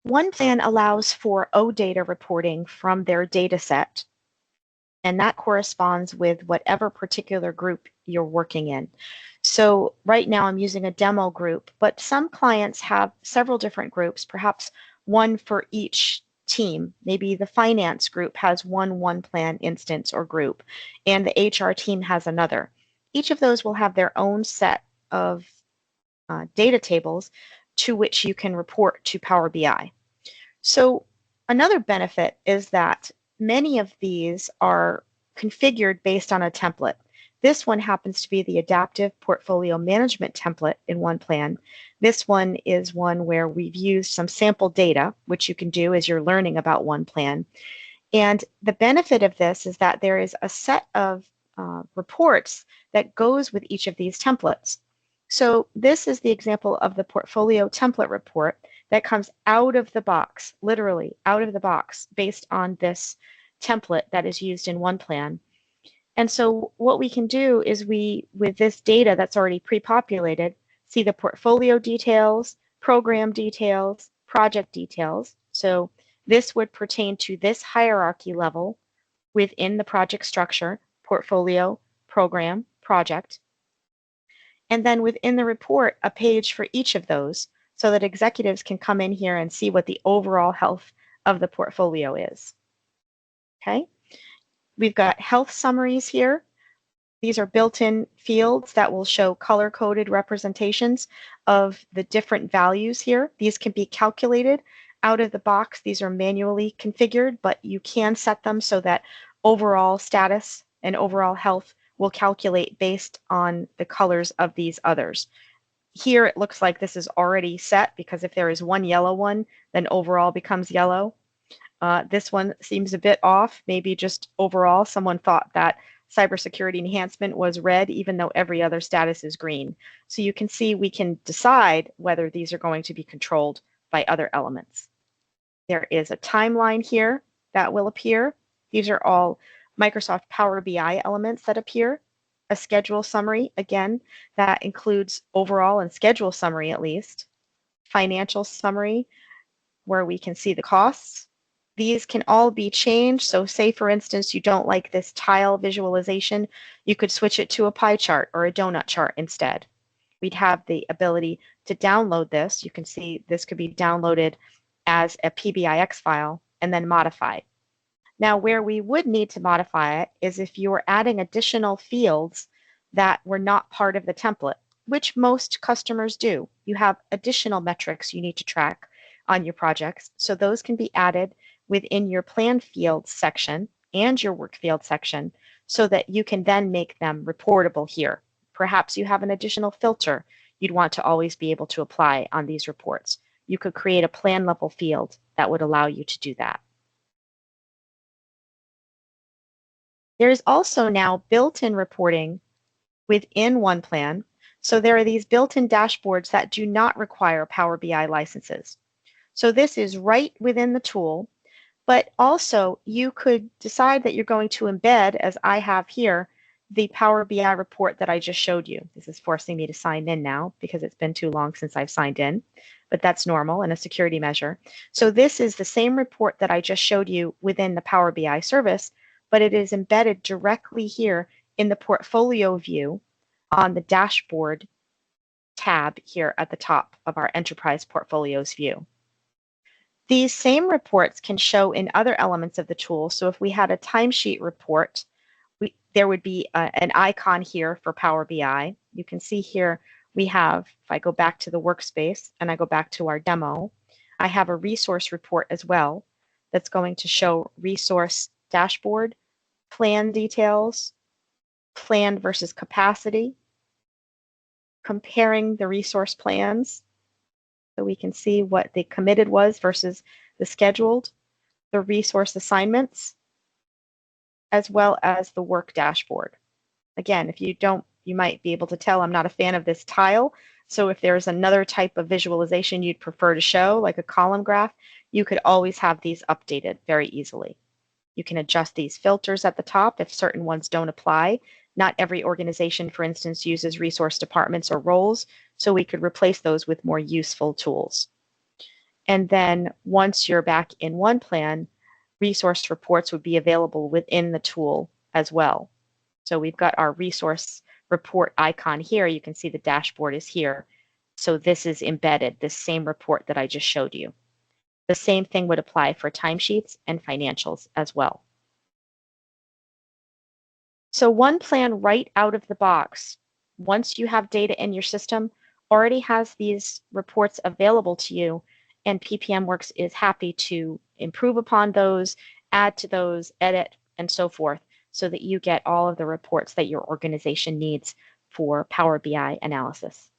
OnePlan allows for OData reporting from their data set, and that corresponds with whatever particular group you're working in. So right now I'm using a demo group, but some clients have several different groups, perhaps one for each team. Maybe the finance group has one OnePlan instance or group, and the HR team has another. Each of those will have their own set of data tables to which you can report to Power BI. So another benefit is that many of these are configured based on a template. This one happens to be the adaptive portfolio management template in OnePlan. This one is one where we've used some sample data, which you can do as you're learning about OnePlan. And the benefit of this is that there is a set of reports that goes with each of these templates. So this is the example of the portfolio template report that comes out of the box, literally out of the box, based on this template that is used in OnePlan. And so what we can do is with this data that's already pre-populated, see the portfolio details, program details, project details. So this would pertain to this hierarchy level within the project structure, portfolio, program, project. And then within the report, a page for each of those so that executives can come in here and see what the overall health of the portfolio is. Okay, we've got health summaries here. These are built-in fields that will show color-coded representations of the different values here. These can be calculated out of the box. These are manually configured, but you can set them so that overall status and overall health will calculate based on the colors of these others. Here it looks like this is already set because if there is one yellow one, then overall becomes yellow. This one seems a bit off. Maybe just overall someone thought that cybersecurity enhancement was red even though every other status is green. So you can see we can decide whether these are going to be controlled by other elements. There is a timeline here that will appear. These are all Microsoft Power BI elements that appear. A schedule summary, again, that includes overall and schedule summary at least. Financial summary, where we can see the costs. These can all be changed. So say, for instance, you don't like this tile visualization, you could switch it to a pie chart or a donut chart instead. We'd have the ability to download this. You can see this could be downloaded as a PBIX file and then modified. Now, where we would need to modify it is if you were adding additional fields that were not part of the template, which most customers do. You have additional metrics you need to track on your projects, so those can be added within your plan fields section and your work field section so that you can then make them reportable here. Perhaps you have an additional filter you'd want to always be able to apply on these reports. You could create a plan level field that would allow you to do that. There is also now built-in reporting within OnePlan. So there are these built-in dashboards that do not require Power BI licenses. So this is right within the tool, but also you could decide that you're going to embed, as I have here, the Power BI report that I just showed you. This is forcing me to sign in now because it's been too long since I've signed in, but that's normal and a security measure. So this is the same report that I just showed you within the Power BI service, but it is embedded directly here in the portfolio view on the dashboard tab here at the top of our enterprise portfolios view. These same reports can show in other elements of the tool. So if we had a timesheet report, there would be an icon here for Power BI. You can see here we have, if I go back to the workspace and I go back to our demo, I have a resource report as well that's going to show resource dashboard, plan details, plan versus capacity, comparing the resource plans so we can see what the committed was versus the scheduled, the resource assignments, as well as the work dashboard. Again, if you don't, you might be able to tell I'm not a fan of this tile. So if there's another type of visualization you'd prefer to show, like a column graph, you could always have these updated very easily. You can adjust these filters at the top if certain ones don't apply. Not every organization, for instance, uses resource departments or roles, so we could replace those with more useful tools. And then once you're back in OnePlan, resource reports would be available within the tool as well. So we've got our resource report icon here. You can see the dashboard is here. So this is embedded, this same report that I just showed you. The same thing would apply for timesheets and financials as well. So OnePlan right out of the box, once you have data in your system, already has these reports available to you, and PPM Works is happy to improve upon those, add to those, edit, and so forth, so that you get all of the reports that your organization needs for Power BI analysis.